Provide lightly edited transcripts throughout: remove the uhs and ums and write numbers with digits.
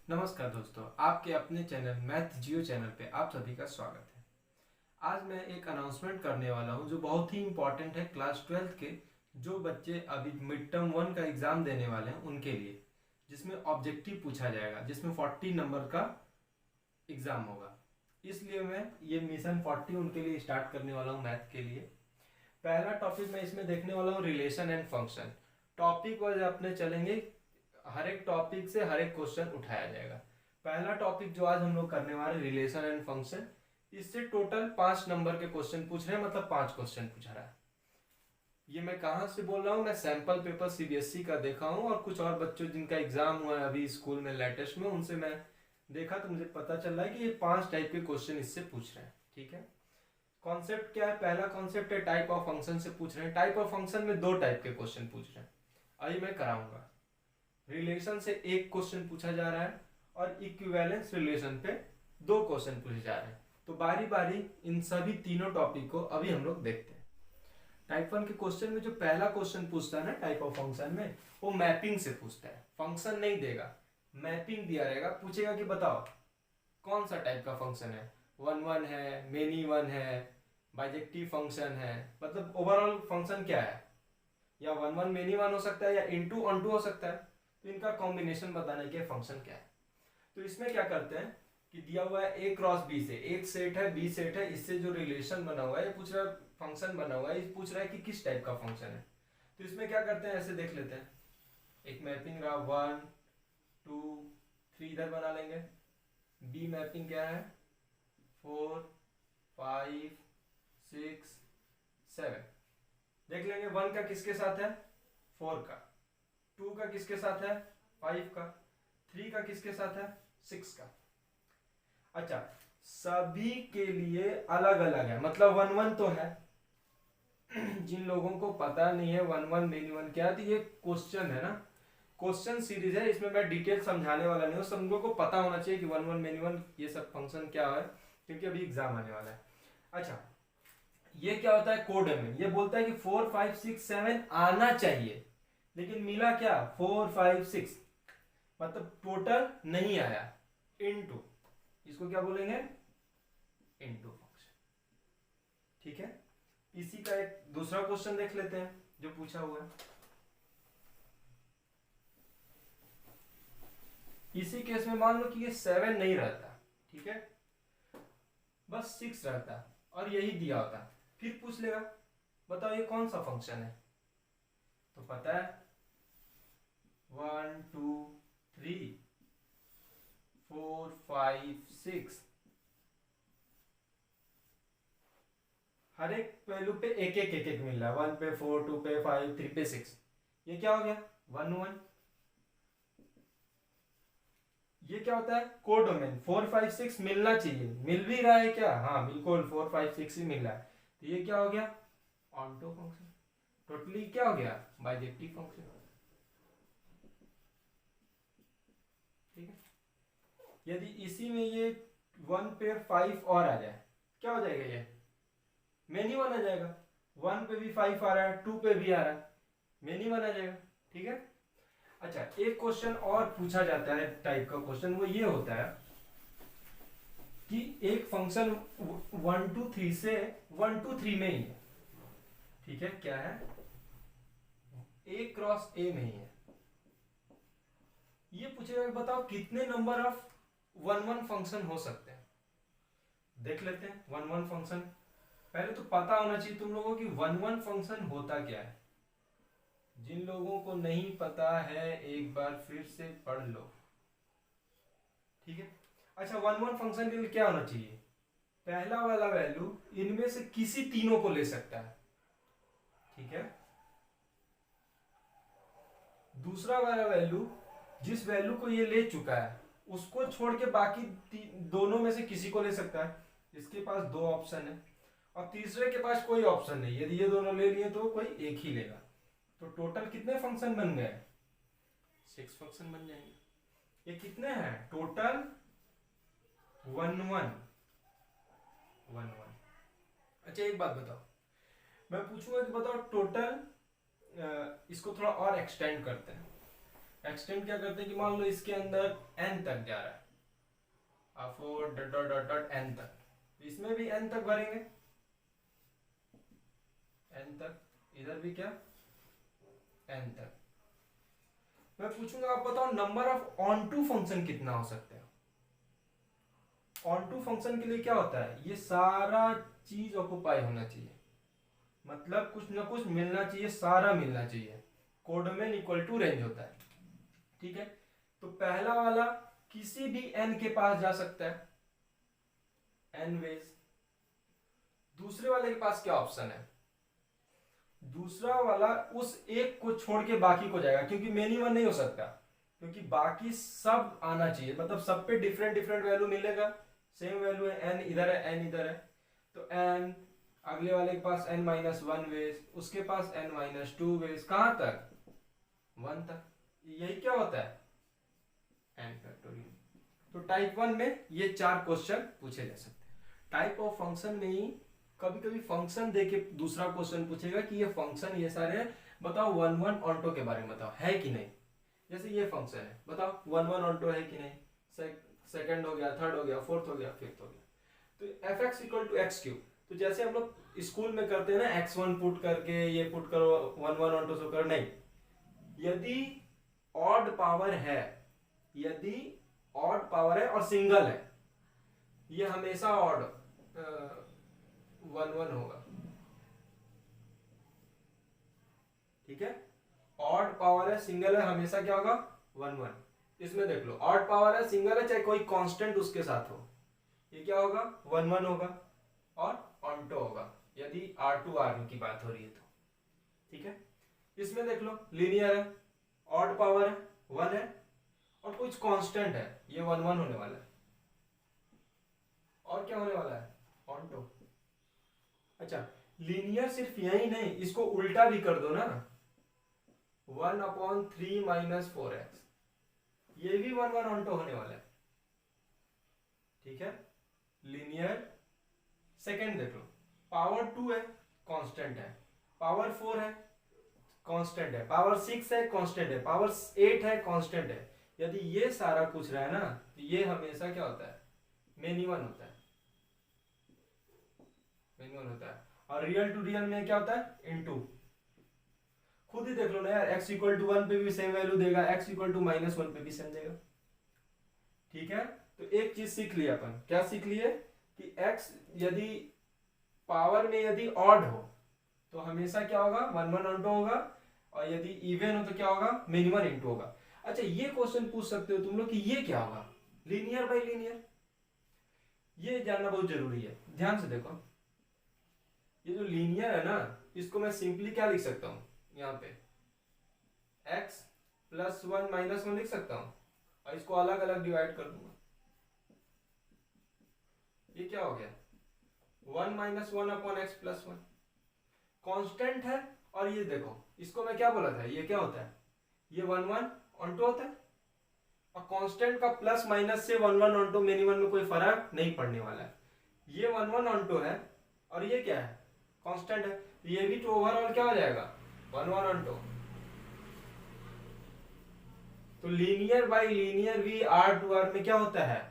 नमस्कार दोस्तों, आपके अपने चैनल मैथ जियो चैनल पे आप सभी का स्वागत है। आज मैं एक अनाउंसमेंट करने वाला हूं जो बहुत ही इम्पोर्टेंट है क्लास 12th के जो बच्चे अभी मिड टर्म 1 का एग्ज़ाम देने वाले हैं उनके लिए, जिसमें ऑब्जेक्टिव पूछा जाएगा, जिसमें 40 नंबर का एग्ज़ाम होगा। इसलिए मैं ये मिशन 40 उनके लिए स्टार्ट करने वाला हूँ मैथ के लिए। पहला टॉपिक मैं इसमें देखने वाला हूँ relation and function. Topic wise अपने चलेंगे, हर एक टॉपिक से हर एक क्वेश्चन उठाया जाएगा। पहला टॉपिक जो आज हम लोग करने वाले रिलेशन एंड फंक्शन, इससे टोटल 5 नंबर के क्वेश्चन पूछ रहे हैं, मतलब 5 क्वेश्चन पूछा रहा है। ये मैं कहाँ से बोल रहा हूँ, मैं सैंपल पेपर सीबीएसई का देखा हूँ और कुछ और बच्चों जिनका एग्जाम हुआ है अभी स्कूल में लेटेस्ट में, उनसे मैं देखा तो मुझे पता चल रहा है कि ये 5 टाइप के क्वेश्चन इससे पूछ रहे हैं। ठीक है, कॉन्सेप्ट क्या है? पहला कॉन्सेप्ट है टाइप ऑफ फंक्शन से पूछ रहे हैं। टाइप ऑफ फंक्शन में 2 टाइप के क्वेश्चन पूछ रहे हैं, अभी मैं कराऊंगा। रिलेशन से एक क्वेश्चन पूछा जा रहा है और इक्विवेलेंस रिलेशन पे 2 क्वेश्चन पूछे जा रहे हैं। तो बारी बारी इन सभी तीनों टॉपिक को अभी हम लोग देखते हैं। टाइप 1 के क्वेश्चन में जो पहला क्वेश्चन पूछता है ना टाइप ऑफ फंक्शन में, वो मैपिंग से पूछता है। फंक्शन नहीं देगा, मैपिंग दिया रहेगा, पूछेगा कि बताओ कौन सा टाइप का फंक्शन है, वन वन है, मेनी वन है, बाइजेक्टिव फंक्शन है, मतलब ओवरऑल फंक्शन क्या है, या वन वन मेनी वन हो सकता है या इनटू ऑन टू हो सकता है। तो इनका कॉम्बिनेशन बताने के फंक्शन क्या है। तो इसमें क्या करते हैं कि दिया हुआ है ए क्रॉस बी से, एक सेट है बी सेट है, इससे जो रिलेशन बना हुआ है, ये पूछ रहा है फंक्शन बना हुआ है, ये पूछ रहा है कि किस टाइप का फंक्शन है। तो इसमें क्या करते हैं, ऐसे देख लेते हैं। एक मैपिंग रहा 1 2 3, इधर बना लेंगे। बी मैपिंग क्या है 4 5 6 7, देख लेंगे। 1 का किसके साथ है 4 का, 2 का किसके साथ है 5 का, 3 का किसके साथ है 6 का। अच्छा, सभी के लिए अलग अलग है, मतलब वन वन तो है। जिन लोगों को पता नहीं है वन वन मेनी वन क्या है, तो ये क्वेश्चन है ना, क्वेश्चन सीरीज है, इसमें मैं डिटेल समझाने वाला नहीं हूँ। सब लोगों को पता होना चाहिए कि वन वन मेनी वन ये सब फंक्शन क्या है, क्योंकि अभी एग्जाम आने वाला है। अच्छा, ये क्या होता है कोड में, ये बोलता है कि 4 5 6 7 आना चाहिए, लेकिन मिला क्या 4 5 6, मतलब टोटल नहीं आया। इनटू, इसको क्या बोलेंगे इनटू फंक्शन। ठीक है, इसी का एक दूसरा क्वेश्चन देख लेते हैं जो पूछा हुआ है। इसी केस में मान लो कि ये 7 नहीं रहता, ठीक है, बस 6 रहता और यही दिया होता, फिर पूछ लेगा बताओ ये कौन सा फंक्शन है। तो पता है 1 2 3 4 5 6, हर एक पहलू पे एक एक एक एक मिल रहा है। 1 पे 4, 2 पे 5, 3 पे 6, ये क्या हो गया 1 1। ये क्या होता है कोडोमेन, 4 5 6 मिलना चाहिए, मिल भी रहा है क्या, हाँ बिल्कुल 4 5 6 ही मिल रहा है। तो ये क्या हो गया ऑनटो फंक्शन, टोटली क्या हो गया बाइजेक्टिव फंक्शन। ठीक है, यदि इसी में ये 1 पे 5 और आ जाए, क्या हो जाएगा ये मेनी वन आ जाएगा। 1 पे भी 5 आ रहा है, 2 पे भी आ रहा है, मेनी वन आ जाएगा। ठीक है, अच्छा एक क्वेश्चन और पूछा जाता है टाइप का क्वेश्चन, वो ये होता है कि एक फंक्शन 1 2 3 से 1 2 3 में ही है। ठीक है, क्या है ए क्रॉस ए में ही है। ये पूछेगा बताओ कितने number of one one function हो सकते हैं। देख लेते हैं वन वन फंक्शन। पहले तो पता होना चाहिए तुम लोगों की वन वन फंक्शन होता क्या है। जिन लोगों को नहीं पता है एक बार फिर से पढ़ लो। ठीक है, अच्छा वन वन फंक्शन के लिए क्या होना चाहिए, पहला वाला वैल्यू इनमें से किसी तीनों को ले सकता है। ठीक है, दूसरा वाला वैल्यू जिस वैल्यू को ये ले चुका है उसको छोड़ के बाकी दोनों में से किसी को ले सकता है। इसके पास 2 ऑप्शन है और तीसरे के पास कोई ऑप्शन नहीं, यदि ये दोनों ले लिए तो कोई एक ही लेगा। तो टोटल कितने फंक्शन बन गए 6 फंक्शन बन जाएंगे। ये कितने हैं टोटल 1 1 1 1। अच्छा एक बात बताओ, मैं पूछूंगा कि बताओ टोटल, इसको थोड़ा और एक्सटेंड करते हैं। एक्सटेंड क्या करते हैं कि मान लो इसके अंदर n तक जा रहा है, 4 dot dot dot dot n तक, तो इसमें भी n तक भरेंगे, n तक, इधर भी क्या n तक। मैं पूछूंगा आप बताओ number of onto function कितना हो सकता है। ऑन टू फंक्शन के लिए क्या होता है, ये सारा चीज ऑक्युपाई होना चाहिए, मतलब कुछ ना कुछ मिलना चाहिए, सारा मिलना चाहिए, कोडमेन इक्वल टू रेंज होता है, ठीक है। तो पहला वाला किसी भी n के पास जा सकता है, n वेज। दूसरे वाले के पास क्या ऑप्शन है, दूसरा वाला उस एक को छोड़ के बाकी को जाएगा, क्योंकि मेनी वन नहीं हो सकता, क्योंकि बाकी सब आना चाहिए, मतलब सब पे डिफरेंट डिफरेंट वैल्यू मिलेगा, सेम वैल्यू है, n इधर है n इधर है, तो n अगले वाले के पास n माइनस वन वेज, उसके पास n माइनस टू वेज, कहां तक 1 तक। यही क्या होता है n फैक्टोरियल। तो टाइप 1 में ये 4 क्वेश्चन पूछे जा सकते हैं। टाइप ऑफ फंक्शन में ही कभी कभी फंक्शन देके दूसरा क्वेश्चन पूछेगा कि ये फंक्शन ये सारे हैं, बताओ 1 1 ऑन्टो के बारे में बताओ है कि नहीं। जैसे ये फंक्शन है, बताओ 1 1 ऑन्टो है कि नहीं, सेकंड हो गया, थर्ड हो गया, फोर्थ हो गया, फिफ्थ हो गया। तो f x equal to x cube, तो जैसे हम लोग स्कूल में करते हैं ना, x1 पुट करके ये पुट करो 1 1 ऑन्टो सो करो, नहीं, यदि ऑड पावर है, यदि ऑड पावर है और सिंगल है, ये हमेशा ऑड 1 1 होगा, ठीक है। ऑड पावर है, सिंगल है, हमेशा क्या होगा 1 1। इसमें देख लो, ऑड पावर है, सिंगल है, चाहे कोई कांस्टेंट उसके साथ हो, ये क्या होगा 1 1 होगा और ऑन्टो होगा, यदि R2 R की बात हो रही है तो, ठीक है। इसमें देख लो लीनियर है, ऑड पावर है 1 है और कुछ कांस्टेंट है, ये 1 1 होने वाला है, और क्या होने वाला है ऑन्टो। अच्छा, लीनियर सिर्फ यही नहीं, इसको उल्टा भी कर दो ना, 1/3 माइनस 4x, ये भी 1 1 ऑन्टो होने वाला है, ठीक है। लीनियर सेकंड देख लो, पावर 2 है कांस्टेंट है, पावर 4 है कांस्टेंट है, पावर 6 है कांस्टेंट है, पावर 8 है कांस्टेंट है। यदि ये सारा कुछ रहा है ना, तो ये हमेशा क्या होता है मेनी वन होता है, मेनी वन होता है। और रियल टू रियल में क्या होता है इनटू। खुद ही देख लो ना यार, x इक्वल टू 1 पे भी सेम वैल्यू देगा, x इक्वल टू माइनस 1 पे भी सेम देगा, ठीक है। तो एक चीज सीख लिया अपन, क्या सीख लिए कि x यदि पावर में यदि ऑड हो तो हमेशा क्या होगा 1 1 ऑन्टो होगा, और यदि इवन हो तो क्या होगा मेनी वन इंटू होगा। अच्छा, ये क्वेश्चन पूछ सकते हो तुम लोग कि ये क्या होगा लीनियर बाय लीनियर, ये जानना बहुत जरूरी है। ध्यान से देखो, ये जो लीनियर है ना, इसको मैं सिंपली क्या लिख सकता हूं, यहाँ पे x प्लस 1 माइनस 1 लिख सकता हूं, और इसको अलग अलग डिवाइड कर दूंगा, ये क्या हो गया 1 minus 1 upon x plus 1, constant है। और ये देखो, इसको मैं क्या बोला था, ये क्या होता है, ये 1 1 ऑन्टो होता है, और कांस्टेंट का प्लस माइनस से 1 1 ऑन्टो मेनी वन में कोई फर्क नहीं पड़ने वाला है। ये 1 1 ऑन्टो है और ये क्या है कांस्टेंट है, ये भी तो ओवरऑल क्या हो जाएगा 1 1 ऑन्टो। तो लीनियर बाय लीनियर भी R टू R में क्या होता है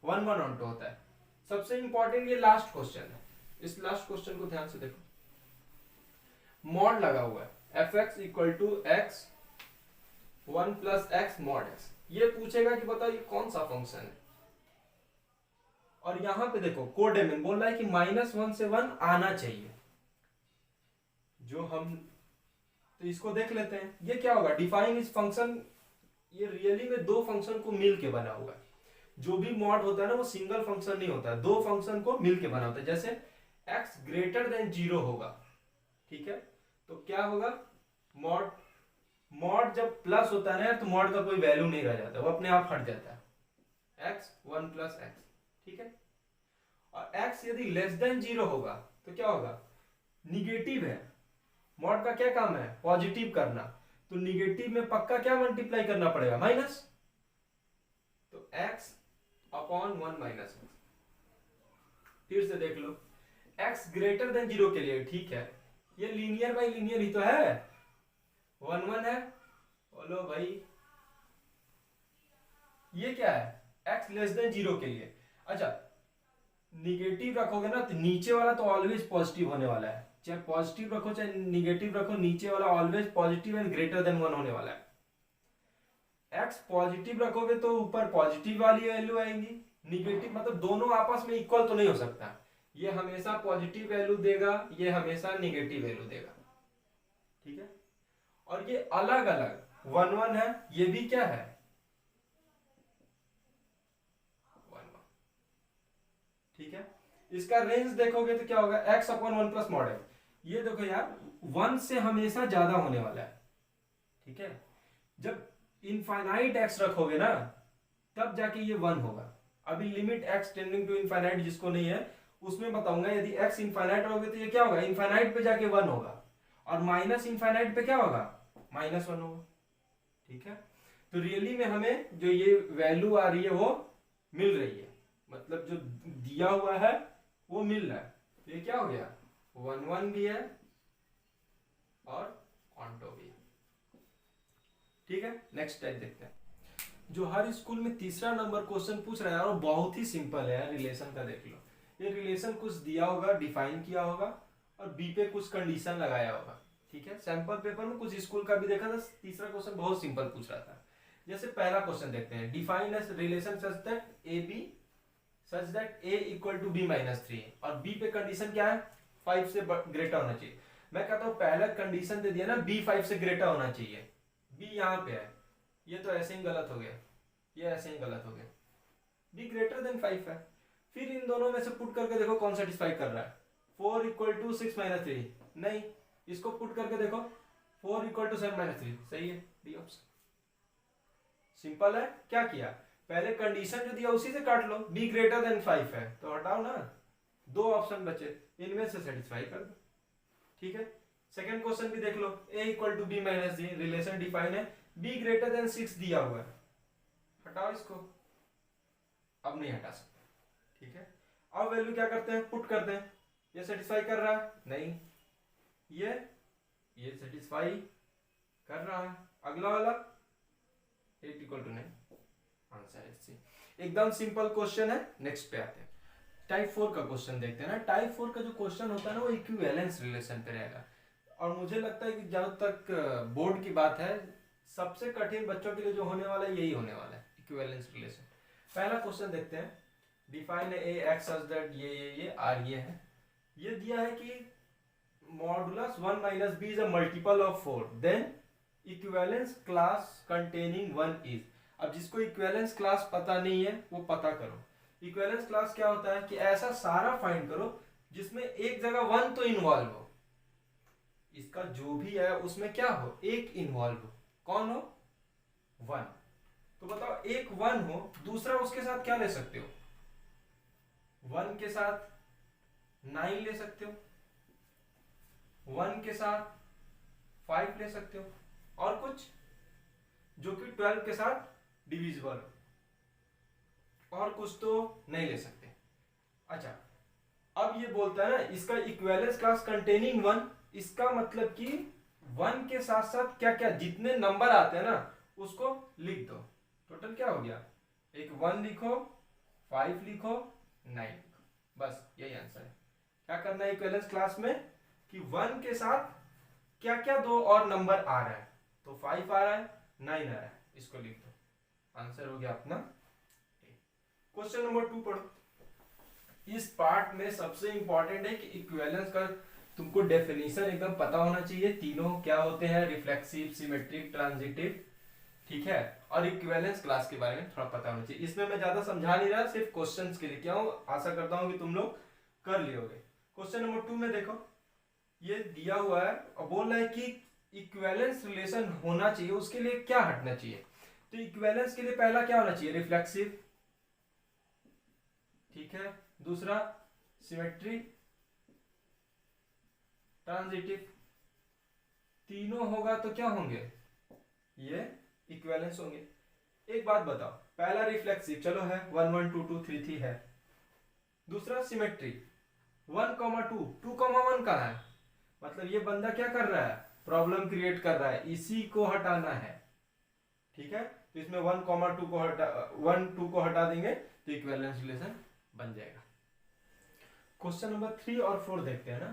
1 1 ऑन्टो होता है। सबसे इंपॉर्टेंट ये लास्ट क्वेश्चन है, इस लास्ट क्वेश्चन को ध्यान से देखो, मॉड लगा हुआ है f x equal to x 1 plus x mod x. ये पूछेगा कि बताओ ये कौन सा फंक्शन है, और यहां पे देखो कोडेमन बोल रहा है कि -1 से 1 आना चाहिए, जो हम तो इसको देख लेते हैं। ये क्या होगा डिफाइन इस फंक्शन, ये रियली में दो फंक्शन को मिल के बना हुआ है। जो भी मॉड होता है ना वो सिंगल फंक्शन नहीं होता है, दो फंक्शन को मिल के बना होता है। जैसे x ग्रेटर देन 0 होगा, ठीक है, तो क्या होगा मॉड, मॉड जब प्लस होता है ना तो मॉड का कोई वैल्यू नहीं रह जाता, वो अपने आप हट जाता है x 1 प्लस एक्स, ठीक है। और x यदि लेस देन 0 होगा तो क्या होगा निगेटिव है, मॉड का क्या काम है पॉजिटिव करना, तो निगेटिव में पक्का क्या मल्टीप्लाई करना पड़ेगा माइनस, तो x अपॉन 1 माइनस एक्स। फिर से देख लो x ग्रेटर देन 0 के लिए, ठीक है, ये लीनियर बाय लीनियर ही तो है 1 1 है, बोलो भाई ये क्या है, x लेस देन 0 के लिए। अच्छा, निगेटिव रखोगे ना तो नीचे वाला तो ऑलवेज पॉजिटिव होने वाला है, चाहे पॉजिटिव रखो चाहे निगेटिव रखो, नीचे वाला always positive and greater than 1 होने वाला है। x पॉजिटिव रखोगे तो ऊपर पॉजिटिव वाली वैल्यू आएंगी, निगेटिव मतलब दोनों आपस में इक्वल तो नहीं हो सकता, ये हमेशा पॉजिटिव वैल्यू देगा, ये हमेशा निगेटिव वैल्यू देगा, ठीक है। और ये अलग अलग 1 1 है, ये भी क्या है 1 1, ठीक है। इसका रेंज देखोगे तो क्या होगा, x upon 1 plus mod x, ये देखो यार 1 से हमेशा ज्यादा होने वाला है, ठीक है। जब इनफाइनाइट x रखोगे ना तब जाके ये 1 होगा। अभी limit x tending to infinite जिसको नहीं है उसमें बताऊंगा, यदि x इनफाइनाइट रहोगे तो ये क्या होगा, इनफाइनाइट पे जाके 1 होगा, और माइनस इनफाइनाइट पे क्या होगा, -1 होगा, ठीक है। तो रियली में हमें जो ये वैल्यू आ रही है वो मिल रही है, मतलब जो दिया हुआ है वो मिल रहा है, तो ये क्या हो गया 1 1 भी है और ऑन्टो भी है, ठीक है। नेक्स्ट टाइप देखते हैं, जो हर स्कूल में तीसरा नंबर क्वेश्चन पूछ रहा है और बहुत ही सिंपल है यार, रिलेशन का देख लो। ये रिलेशन कुछ दिया होगा, डिफाइन किया होगा और बी पे कुछ कंडीशन लगाया होगा, ठीक है। सैंपल पेपर में कुछ स्कूल का भी देखा था, तीसरा क्वेश्चन बहुत सिंपल पूछ रहा था। जैसे पहला क्वेश्चन देखते हैं, define as relation such that a b such that a equal to b -3, और बी पे कंडीशन क्या है 5 से ग्रेटर होना चाहिए। मैं कहता हूँ पहला कंडीशन दे दिया ना, बी 5 से ग्रेटर होना चाहिए, बी यहाँ पे है, ये तो ऐसे ही गलत हो गया, ये ऐसे ही गलत हो गया, बी ग्रेटर देन 5 है। फिर इन दोनों में से पुट करके देखो कौन सेटिस्फाई कर रहा है, 4 इक्वल टू 6 -3 नहीं, इसको पुट करके देखो 4 इक्वल टू 7 -3 सही है, डी ऑप्शन सिंपल है। क्या किया, पहले कंडीशन जो दिया उसी से काट लो, बी ग्रेटर देन 5 है तो हटाओ ना, 2 ऑप्शन बचे, इनमें से सेटिस्फाई कर दो, ठीक है। सेकंड क्वेश्चन भी देख लो, a equal to b -3 relation define है, b ग्रेटर देन 6 दिया हुआ है, हटाओ इसको, अब नहीं हटा सकते, ठीक है। अब वैल्यू क्या करते हैं, पुट करते हैं, ये सेटिस्फाई कर रहा है नहीं, ये सेटिस्फाई कर रहा है, अगला वाला 8 इक्वल टू 9, आंसर है सी। एकदम सिंपल क्वेश्चन है। नेक्स्ट पे आते हैं, टाइप 4 का क्वेश्चन देखते हैं ना। टाइप 4 का जो क्वेश्चन होता है ना वो इक्विवेलेंस रिलेशन पे रहेगा, और मुझे लगता है कि जहां तक बोर्ड की बात है सबसे कठिन बच्चों के लिए जो होने वाला है यही होने वाला है, इक्विवेलेंस रिलेशन। पहला क्वेश्चन देखते हैं, define a x such that ये आर ये है, ये दिया है कि modulus 1 - b is a multiple of 4 then equivalence class containing 1 is. अब जिसको इक्विवेलेंस क्लास पता नहीं है वो पता करो। इक्विवेलेंस क्लास क्या होता है कि ऐसा सारा फाइंड करो जिसमें एक जगह 1 तो इन्वॉल्व हो, इसका जो भी है उसमें क्या हो, एक इन्वॉल्व हो, कौन हो 1। तो बताओ एक 1 हो, दूसरा उसके साथ क्या ले सकते हो, 1 के साथ 9 ले सकते हो, 1 के साथ 5 ले सकते हो, और कुछ जो कि 12 के साथ डिविजिबल हो, और कुछ तो नहीं ले सकते। अच्छा, अब ये बोलता है ना इसका इक्विवेलेंस क्लास कंटेनिंग 1, इसका मतलब कि 1 के साथ साथ क्या क्या जितने नंबर आते हैं ना उसको लिख दो। टोटल क्या हो गया, एक 1 लिखो, 5 लिखो, 9 लिखो, बस यही आंसर है। क्या करना है इक्विवेलेंस क्लास में कि 1 के साथ क्या क्या दो और नंबर आ रहा है, तो 5 आ रहा है, 9 आ रहा है, इसको लिख दो, आंसर हो गया अपना। क्वेश्चन नंबर 2 पढ़ो। इस पार्ट में सबसे इंपॉर्टेंट है कि इक्विवेलेंस का तुमको डेफिनेशन एकदम पता होना चाहिए, तीनों क्या होते हैं, रिफ्लेक्सिव, सिमेट्रिक, ट्रांजिटिव, ठीक है। और इक्विवेलेंस क्लास के बारे में थोड़ा पता होना चाहिए। इसमें मैं ज्यादा समझा नहीं रहा, सिर्फ क्वेश्चंस के लिए क्या हूं, आशा करता हूं कि तुम लोग कर लियोगे। क्वेश्चन नंबर 2 में देखो, ये दिया हुआ है और बोल रहा है कि इक्विवेलेंस रिलेशन होना चाहिए, उसके लिए क्या हटना चाहिए। तो इक्विवेलेंस के लिए पहला क्या होना चाहिए, रिफ्लेक्सिव, ठीक है। दूसरा सिमेट्री, ट्रांजिटिव, तीनों होगा तो क्या होंगे, ये इक्विवेलेंस होंगे। एक बात बताओ, पहला रिफ्लेक्सिव चलो है 1 1 2 2 3 3 है, दूसरा सिमेट्री 1, 2 2, 1 कहाँ है, मतलब ये बंदा क्या कर रहा है, प्रॉब्लम क्रिएट कर रहा है, इसी को हटाना है, ठीक है। तो इसमें 1, 2 को हटा 1, 2 को हटा देंगे तो इक्विवेलेंस रिलेशन बन जाएगा। क्वेश्चन नंबर 3 और 4 देखते हैं ना।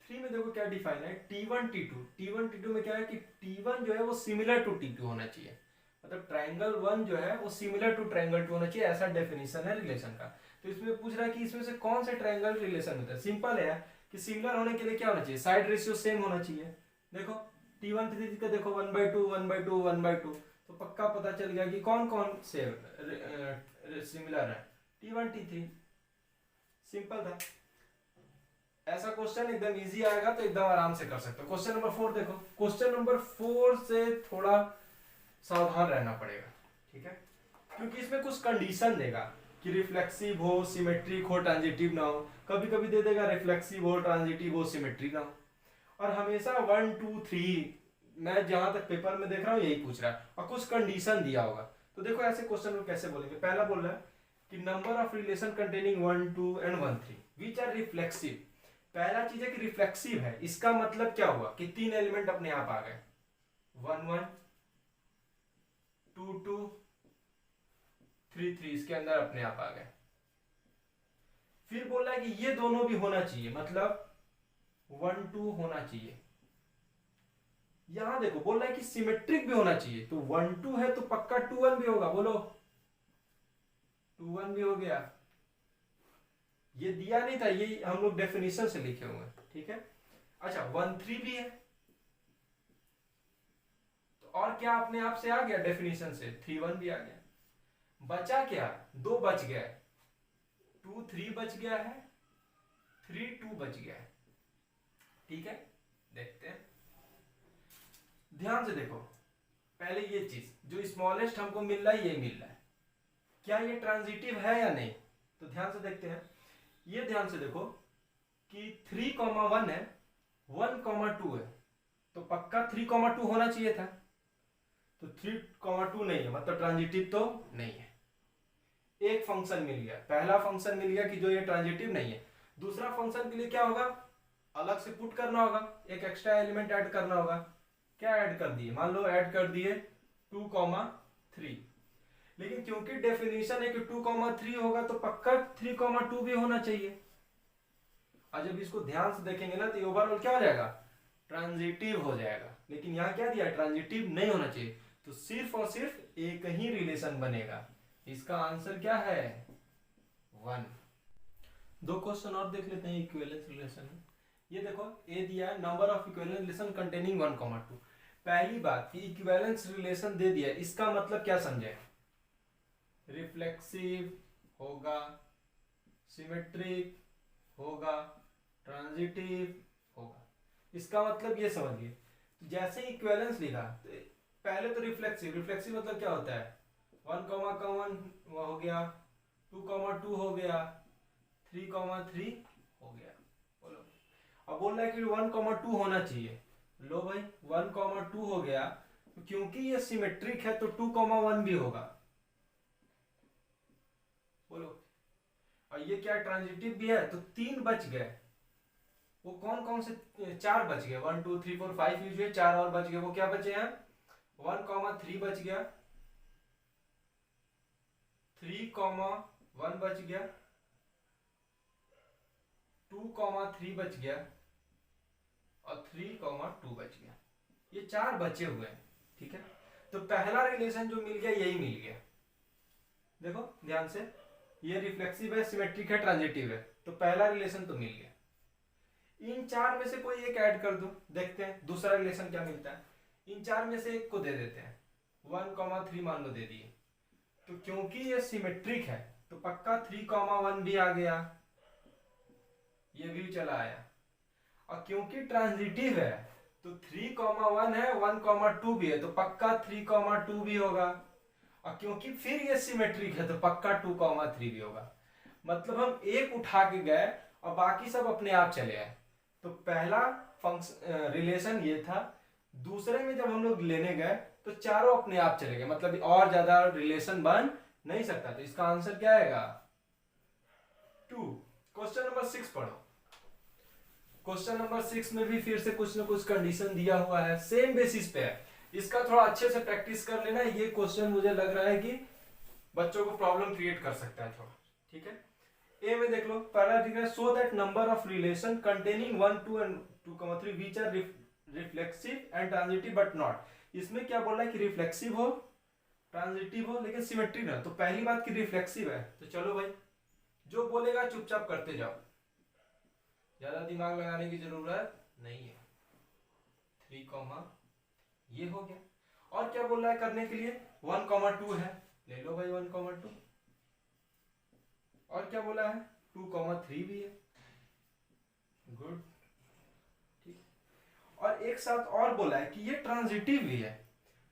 3 में देखो क्या डिफाइन है, T1 T2। T1 T2 में क्या है कि T1 जो है वो सिमिलर टू T2 होना चाहिए, मतलब ट्राइंगल 1 जो है वो सिमिलर टू ट्राइंगल 2 होना चाहिए, ऐसा डेफिनेशन है रिलेशन का। तो इसमें पूछ रहा है कि इसमें से कौन से ट्राइंगल रिलेशन होता है। सिंपल है कि सिमिलर होने के लिए क्या होना चाहिए, साइड रेशियो सेम होना चाहिए। देखो T1 T3 का देखो 1/2 1/2 1/2, तो पक्का पता चल गया कि कौन कौन से सिमिलर है, T1 T3। सिंपल था। ऐसा क्वेश्चन एकदम इजी आएगा तो एकदम आराम से कर सकते हो। क्वेश्चन नंबर 4 देखो। क्वेश्चन नंबर 4 से थोड़ा सावधान रहना पड़ेगा, ठीक है, क्योंकि इसमें कुछ कंडीशन देगा कि रिफ्लेक्सिव हो, सिमेट्रिक हो, ट्रांजिटिव ना हो। कभी कभी दे देगा रिफ्लेक्सिव हो, ट्रांजिटिव हो, सिमेट्रिक ना हो। और हमेशा 1 2 3 मैं जहां तक पेपर में देख रहा हूँ यही पूछ रहा है, और कुछ कंडीशन दिया होगा। तो देखो ऐसे क्वेश्चन को कैसे बोलेंगे। पहला बोल रहा है कि number of relation containing 1 2 and 1 3 which are reflexive. पहला चीज है कि रिफ्लेक्सिव है, इसका मतलब क्या हुआ कि 3 एलिमेंट अपने आप आ गए, 1 1 2 2 3 3 इसके अंदर अपने आप आ गए। फिर बोल रहा है कि ये दोनों भी होना चाहिए, मतलब 1 2 होना चाहिए। यहां देखो बोल रहा है कि सिमेट्रिक भी होना चाहिए, तो 1 2 है तो पक्का 2 1 भी होगा। बोलो 2 1 भी हो गया। ये दिया नहीं था, ये हम लोग डेफिनेशन से लिखे हुए हैं, ठीक है। अच्छा 1 3 भी है, तो और क्या अपने आप से आ गया डेफिनेशन से, 3 1 भी आ गया। बचा क्या, 2 बच गया, 2 3 बच गया है, 3 2 बच गया है, ठीक है। देखते हैं, ध्यान से देखो। पहले ये चीज जो स्मॉलेस्ट हमको मिल रहा है ये मिल रहा है, क्या ये ट्रांजिटिव है या नहीं, तो ध्यान से देखते हैं। ये ध्यान से देखो कि 3 1 है, 1 2 है, तो पक्का 3 2 होना चाहिए था। तो 3 2 नहीं है, मतलब ट्रांजिटिव तो नहीं है। एक फंक्शन मिल गया, पहला फंक्शन मिल गया कि जो ये ट्रांजिटिव नहीं है। दूसरा फंक्शन के लिए क्या होगा, अलग से पुट करना होगा, एक एक्स्ट्रा एलिमेंट ऐड करना होगा। क्या ऐड कर दिए, मान लो ऐड कर दिए 2 3, लेकिन क्योंकि डेफिनेशन है कि 2 3 होगा तो पक्का 3 2 भी होना चाहिए। और जब इसको ध्यान से देखेंगे ना तो ओवरऑल क्या हो जाएगा, ट्रांजिटिव हो जाएगा। लेकिन यहाँ क्या दिया, ट्रांजिटिव नहीं होना चाहिए, तो सिर्फ और सिर्फ एक ही रिलेशन बनेगा। इसका आंसर क्या है, 1। 2 क्वेश्चन और देख लेते हैं इक्विवेलेंस रिलेशन में। ये देखो ए दिया है number of equivalence relation containing 1 2। पहली बात कि इक्विवेलेंस रिलेशन दे दिया, इसका मतलब क्या समझे, रिफ्लेक्सिव होगा, सिमेट्रिक होगा, ट्रांजिटिव होगा। इसका मतलब ये समझिए, तो जैसे ही इक्विवेलेंस लिखा तो पहले तो रिफ्लेक्सिव, रिफ्लेक्सिव मतलब क्या होता है, 1 1 हो गया, 2 2 हो गया, 3 3 हो गया। बोलो, अब बोल रहा है कि 1 2 होना चाहिए। लो भाई 1 2 हो गया, तो क्योंकि ये सिमेट्रिक है तो 2 1 भी होगा। बोलो, और ये क्या ट्रांजिटिव भी है, तो 3 बच गए। वो कौन कौन से, 4 बच गए, 1 2 3 4 5 यूज हुए, 4 और बच गए। वो क्या बचे हैं, 1 3 बच गया, 3 1 बच गया, 2 3 बच गया, और 3 2 बच गया। ये 4 बचे हुए हैं, ठीक है। तो पहला रिलेशन जो मिल गया यही मिल गया। देखो ध्यान से, ये रिफ्लेक्सिव है, सिमेट्रिक है, ट्रांजिटिव है, तो पहला रिलेशन तो मिल गया। इन 4 में से कोई एक ऐड कर दो, देखते हैं दूसरा रिलेशन क्या मिलता है। इन 4 में से एक को दे देते हैं, 1 3 मान लो दे दिए, तो क्योंकि ये सिमेट्रिक है तो पक्का 3 1 भी आ गया, ये भी चला आया। और क्योंकि ट्रांजिटिव है तो 3 1 है, 1 2 भी है, तो पक्का 3 2 भी होगा। और क्योंकि फिर ये सिमेट्रिक है तो पक्का 2 3 भी होगा। मतलब हम एक उठा के गए और बाकी सब अपने आप चले आए। तो पहला फंक्शन रिलेशन ये था, दूसरे में जब हम लोग लेने गए तो चारों अपने आप चले गए, मतलब और ज्यादा रिलेशन बन नहीं सकता। तो इसका आंसर क्या आएगा, 2। क्वेश्चन नंबर 6 पढ़ो। क्वेश्चन नंबर 6 में भी फिर से कुछ ना कुछ कंडीशन दिया हुआ है, सेम बेसिस पे है। इसका थोड़ा अच्छे से प्रैक्टिस कर लेना, ये क्वेश्चन मुझे लग रहा है कि बच्चों को प्रॉब्लम क्रिएट कर सकता है थोड़ा, ठीक है। ए में देख लो, पहला दिख रहा है so that number of relation containing 1 2 and 2,3 which are reflexive and transitive but not. इसमें क्या बोल रहा है कि रिफ्लेक्सिव हो, ट्रांजिटिव हो, लेकिन सिमेट्रिक ना। तो पहली बात की रिफ्लेक्सिव है, तो चलो भाई जो बोलेगा चुपचाप करते जाओ, ज्यादा दिमाग लगाने की जरूरत नहीं है। 3, ये हो गया। और क्या बोल रहा है करने के लिए, 1,2 है, ले लो भाई 1,2। और क्या बोला है, 2,3 भी है, गुड, ठीक। और एक साथ और बोला है कि ये ट्रांजिटिव भी है।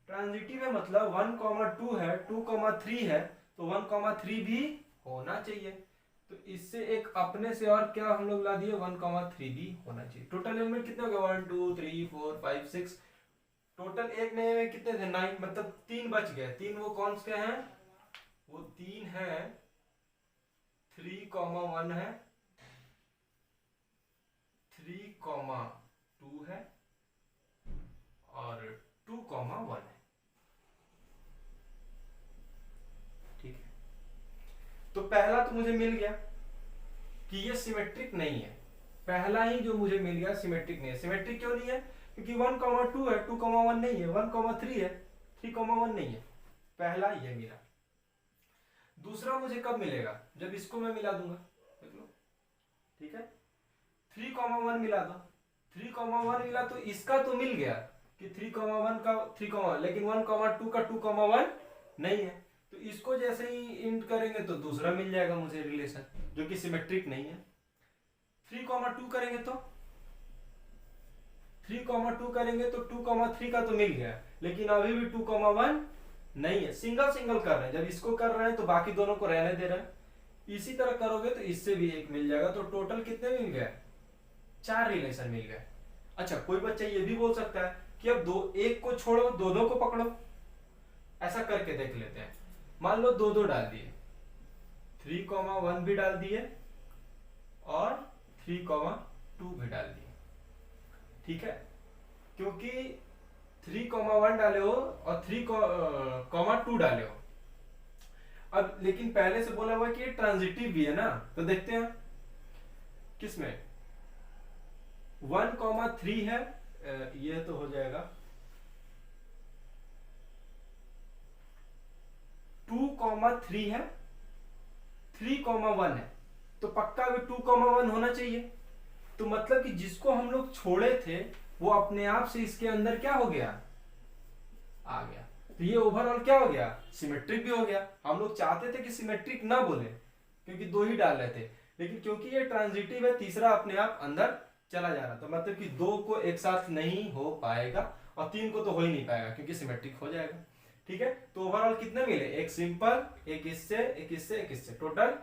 ट्रांजिटिव है मतलब 1,2 है, 2,3 है, तो 1,3 भी होना चाहिए। तो इससे एक अपने से और क्या हम लोग ला दिए, 1,3 भी होना चाहिए। टोटल एलिमेंट कितने हो गए, 1 2 3 4 5 6, टोटल एक में कितने थे, 9, मतलब 3 बच गए। 3 वो कौन से हैं, वो 3 है, 3,1 है, 3,2 है और 2,1 है, ठीक है। तो पहला तो मुझे मिल गया कि ये सिमेट्रिक नहीं है, पहला ही जो मुझे मिल गया सिमेट्रिक नहीं है। सिमेट्रिक क्यों नहीं है, क्योंकि 1,2 है, 2,1 नहीं है, 1,3 है, 3,1 नहीं है, पहला ये मिला। दूसरा मुझे कब मिलेगा, जब इसको मैं मिला दूंगा, देख लो, ठीक है। 3,1 मिला दो, 3,1 मिला तो इसका तो मिल गया कि 3,1 का 3,1, लेकिन 1,2 का 2,1 नहीं है। तो इसको जैसे ही इंट करेंगे तो दूसरा मिल जाएगा मुझे रिलेशन, जो कि सिमेट्रिक नहीं है। 3,2 करेंगे तो 3,2 करेंगे तो 2,3 का तो मिल गया, लेकिन अभी भी 2,1 नहीं है। सिंगल सिंगल कर रहे हैं, जब इसको कर रहे हैं तो बाकी दोनों को रहने दे रहे हैं। इसी तरह करोगे तो इससे भी एक मिल जाएगा, तो टोटल कितने मिल गए, 4 रिलेशन मिल गए। अच्छा, कोई बच्चा ये भी बोल सकता है कि अब एक को छोड़ो, दो को पकड़ो। ऐसा करके देख लेते हैं। मान लो 2 डाल दिए, 3,1 भी डाल दिए और 3,2 भी डाल दिए, ठीक है। क्योंकि 3,1 डाले हो और 3,2 डाले हो। अब लेकिन पहले से बोला हुआ है कि ये ट्रांजिटिव भी है ना, तो देखते हैं किसमें 1,3 है, ये तो हो जाएगा 2,3 है, 3,1 है, तो पक्का भी 2,1 होना चाहिए। तो मतलब कि जिसको हम लोग छोड़े थे वो अपने आप से इसके अंदर क्या हो गया, आ गया। तो ये ओवरऑल क्या हो गया, सिमेट्रिक भी हो गया। हम लोग चाहते थे कि सिमेट्रिक ना बोले, क्योंकि 2 ही डाल रहे थे, लेकिन क्योंकि ये ट्रांजिटिव है, तीसरा अपने आप अंदर चला जा रहा था। मतलब कि 2 को एक साथ नहीं हो पाएगा और 3 को तो हो ही नहीं पाएगा, क्योंकि सिमेट्रिक हो जाएगा, ठीक है। तो ओवरऑल कितने मिले, एक सिंपल, एक इससे, एक इससे, एक इससे, टोटल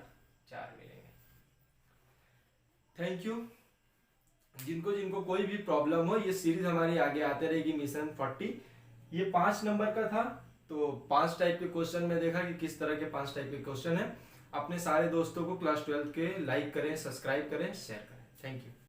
4 मिलेंगे। Thank you. जिनको जिनको कोई भी प्रॉब्लम हो, ये सीरीज हमारी आगे आते रहेगी, मिशन 40। ये 5 नंबर का था, तो 5 टाइप के क्वेश्चन में देखा कि किस तरह के 5 टाइप के क्वेश्चन है। अपने सारे दोस्तों को क्लास 12 के लाइक करें, सब्सक्राइब करें, शेयर करें। Thank you.